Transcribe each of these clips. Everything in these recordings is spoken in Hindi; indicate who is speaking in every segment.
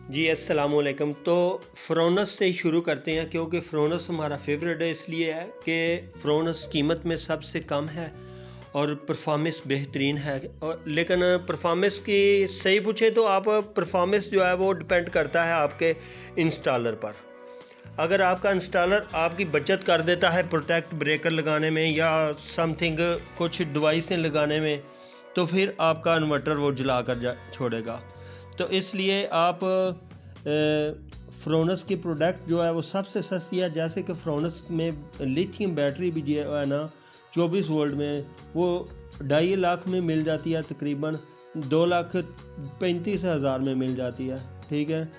Speaker 1: जी अस्सलामुअलैकुम। तो फ़्रोनस से ही शुरू करते हैं क्योंकि फ़्रोनस हमारा फेवरेट है, इसलिए है कि फ़्रोनस कीमत में सबसे कम है और परफॉर्मेंस बेहतरीन है। और लेकिन परफॉर्मेंस की सही पूछे तो आप परफॉर्मेंस जो है वो डिपेंड करता है आपके इंस्टॉलर पर। अगर आपका इंस्टॉलर आपकी बचत कर देता है प्रोटेक्ट ब्रेकर लगाने में या समथिंग कुछ डिवाइसें लगाने में, तो फिर आपका इन्वर्टर वो जला कर छोड़ेगा। तो इसलिए आप फ्रोनस की प्रोडक्ट जो है वो सबसे सस्ती है। जैसे कि फ्रोनस में लिथियम बैटरी भी जो है ना 24 वोल्ट में वो 2.5 लाख में मिल जाती है, तकरीबन 2,35,000 में मिल जाती है। ठीक है।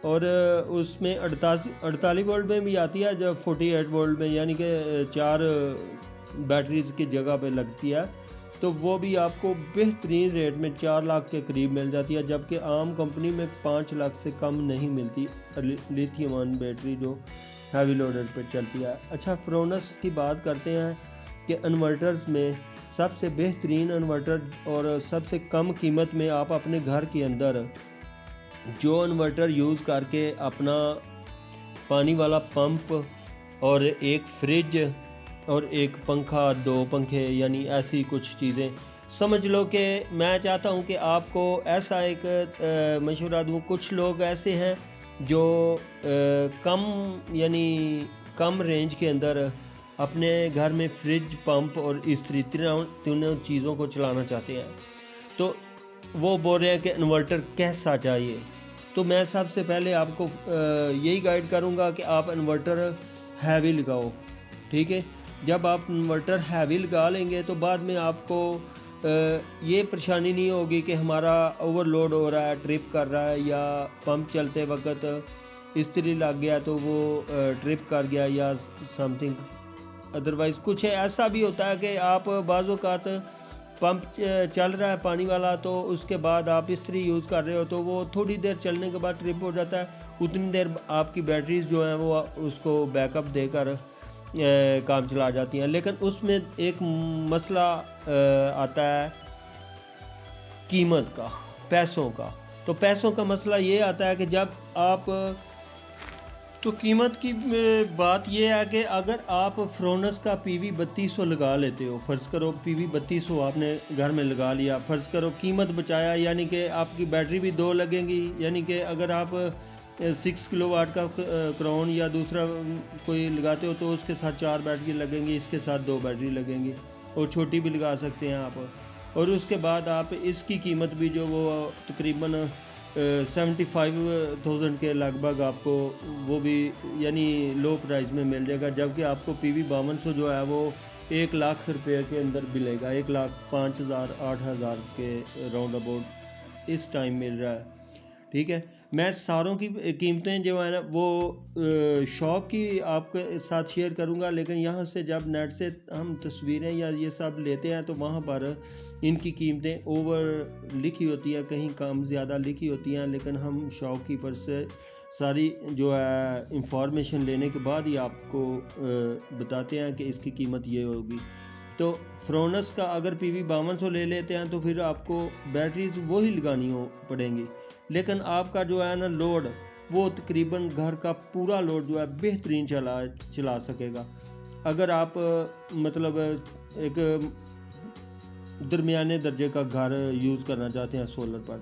Speaker 1: और उसमें 48 वोल्ट में भी आती है, जब 48 वोल्ट में यानी कि 4 बैटरीज की जगह पे लगती है, तो वो भी आपको बेहतरीन रेट में 4 लाख के करीब मिल जाती है, जबकि आम कंपनी में 5 लाख से कम नहीं मिलती लिथियम आयन बैटरी जो हैवी लोडेड पर चलती है। अच्छा, फ्रोनस की बात करते हैं कि इन्वर्टर्स में सबसे बेहतरीन इन्वर्टर और सबसे कम कीमत में आप अपने घर के अंदर जो इन्वर्टर यूज़ करके अपना पानी वाला पंप और एक फ्रिज और एक पंखा, 2 पंखे, यानी ऐसी कुछ चीज़ें समझ लो कि मैं चाहता हूं कि आपको ऐसा एक मशवरा दूं। कुछ लोग ऐसे हैं जो कम यानी कम रेंज के अंदर अपने घर में फ्रिज, पंप और इस तीनों चीज़ों को चलाना चाहते हैं, तो वो बोल रहे हैं कि इन्वर्टर कैसा चाहिए। तो मैं सबसे पहले आपको यही गाइड करूंगा कि आप इन्वर्टर हैवी लगाओ। ठीक है। जब आप इन्वर्टर हैवी लगा लेंगे तो बाद में आपको ये परेशानी नहीं होगी कि हमारा ओवरलोड हो रहा है, ट्रिप कर रहा है, या पंप चलते वक्त इस्त्री लग गया तो वो ट्रिप कर गया या समथिंग अदरवाइज़। कुछ ऐसा भी होता है कि आप बाज़-औक़ात पंप चल रहा है पानी वाला, तो उसके बाद आप इस्त्री यूज़ कर रहे हो तो वो थोड़ी देर चलने के बाद ट्रिप हो जाता है। उतनी देर आपकी बैटरीज जो हैं वो उसको बैकअप देकर काम चला जाती हैं। लेकिन उसमें एक मसला आता है कीमत का, पैसों का। तो पैसों का मसला ये आता है कि जब आप तो कीमत की बात यह है कि अगर आप फ्रोनस का PV 3200 लगा लेते हो, फ़र्ज़ करो PV 3200 आपने घर में लगा लिया, फ़र्ज़ करो कीमत बचाया, यानी कि आपकी बैटरी भी 2 लगेंगी, यानी कि अगर आप 6 किलोवाट का क्राउन या दूसरा कोई लगाते हो तो उसके साथ 4 बैटरी लगेंगी, इसके साथ 2 बैटरी लगेंगी, और छोटी भी लगा सकते हैं आप। और उसके बाद आप इसकी कीमत भी जो वो तकरीबन 75,000 के लगभग आपको वो भी यानी लो प्राइस में मिल जाएगा, जबकि आपको PV 5200 जो है वो 1 लाख रुपये के अंदर मिलेगा, 1,05,000 8,000 के राउंड अबाउट इस टाइम मिल रहा है। ठीक है। मैं सारों की कीमतें जो है ना वो शॉप की आपके साथ शेयर करूंगा, लेकिन यहाँ से जब नेट से हम तस्वीरें या ये सब लेते हैं तो वहाँ पर इनकी कीमतें ओवर लिखी होती है, कहीं कम ज़्यादा लिखी होती हैं, लेकिन हम शॉपकीपर से सारी जो है इंफॉर्मेशन लेने के बाद ही आपको बताते हैं कि इसकी कीमत ये होगी। तो फ्रोनस का अगर PV 5200 ले लेते हैं तो फिर आपको बैटरीज वही लगानी पड़ेंगी, लेकिन आपका जो है ना लोड वो तकरीबन घर का पूरा लोड जो है बेहतरीन चला सकेगा। अगर आप मतलब एक दरमियाने दर्जे का घर यूज़ करना चाहते हैं सोलर पर,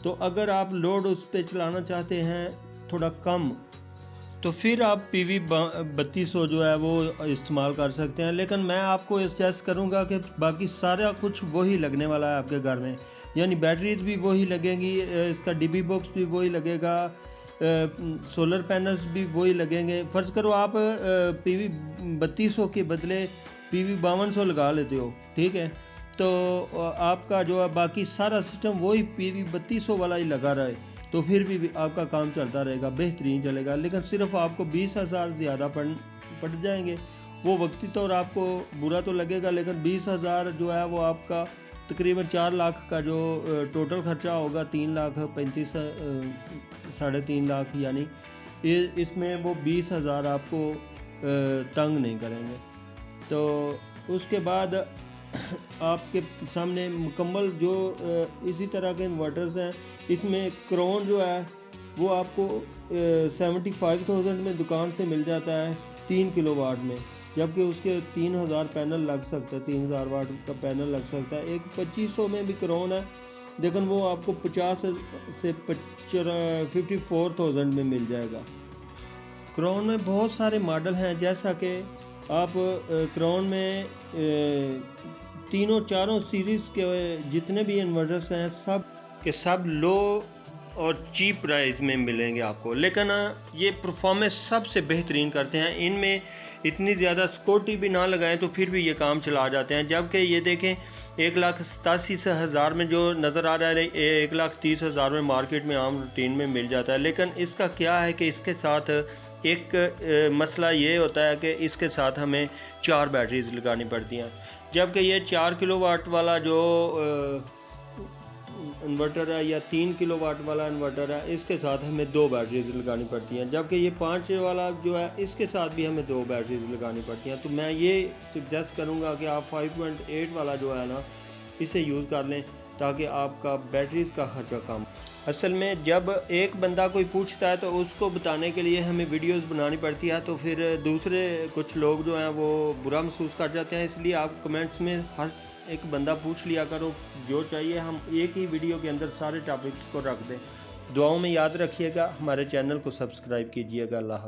Speaker 1: तो अगर आप लोड उस पर चलाना चाहते हैं थोड़ा कम, तो फिर आप PV 3200 जो है वो इस्तेमाल कर सकते हैं। लेकिन मैं आपको सजेस्ट करूंगा कि बाकी सारा कुछ वही लगने वाला है आपके घर में, यानी बैटरीज भी वही लगेंगी, इसका DB बॉक्स भी वही लगेगा, सोलर पैनल्स भी वही लगेंगे। फ़र्ज़ करो आप PV 3200 के बदले PV 5200 लगा लेते हो, ठीक है, तो आपका जो है बाकी सारा सिस्टम वही PV 3200 वाला ही लगा रहा है, तो फिर भी आपका काम चलता रहेगा, बेहतरीन चलेगा। लेकिन सिर्फ आपको 20,000 ज़्यादा पड़ जाएंगे। वो वक्ती तौर आपको बुरा तो लगेगा, लेकिन 20,000 जो है वो आपका तकरीबन 4 लाख का जो टोटल ख़र्चा होगा 3,35,000 साढ़े 3 लाख, यानी इसमें वो 20,000 आपको तंग नहीं करेंगे। तो उसके बाद आपके सामने मुकम्मल जो इसी तरह के इन्वर्टर्स हैं, इसमें क्रोन जो है वो आपको 75,000 में दुकान से मिल जाता है 3 किलोवाट में, जबकि उसके 3000 पैनल लग सकता है, 3000 वाट का पैनल लग सकता है। एक 2500 में भी क्राउन है, लेकिन वो आपको 50 से 54,000 में मिल जाएगा। क्राउन में बहुत सारे मॉडल हैं, जैसा कि आप क्राउन में तीनों चारों सीरीज़ के जितने भी इन्वर्टर्स हैं सब के सब लो और चीप प्राइस में मिलेंगे आपको, लेकिन ये परफॉर्मेंस सबसे बेहतरीन करते हैं। इनमें इतनी ज़्यादा सिक्योरिटी भी ना लगाएं तो फिर भी ये काम चला जाते हैं। जबकि ये देखें 1,87,000 में जो नज़र आ रहा है 1,30,000 में मार्केट में आम रूटीन में मिल जाता है। लेकिन इसका क्या है कि इसके साथ एक मसला ये होता है कि इसके साथ हमें 4 बैटरीज लगानी पड़ती हैं, जबकि ये 4 किलोवाट वाला जो इन्वर्टर है या 3 किलोवाट वाला इन्वर्टर है, इसके साथ हमें 2 बैटरीज लगानी पड़ती हैं। जबकि ये 5 वाला जो है इसके साथ भी हमें 2 बैटरीज लगानी पड़ती हैं। तो मैं ये सजेस्ट करूँगा कि आप 5.8 वाला जो है ना इसे यूज़ कर लें, ताकि आपका बैटरीज का खर्चा कम। असल में जब एक बंदा कोई पूछता है तो उसको बताने के लिए हमें वीडियोस बनानी पड़ती है, तो फिर दूसरे कुछ लोग जो हैं वो बुरा महसूस कर जाते हैं। इसलिए आप कमेंट्स में हर एक बंदा पूछ लिया करो जो चाहिए, हम एक ही वीडियो के अंदर सारे टॉपिक्स को रख दें। दुआओं में याद रखिएगा, हमारे चैनल को सब्सक्राइब कीजिएगा। अल्लाह।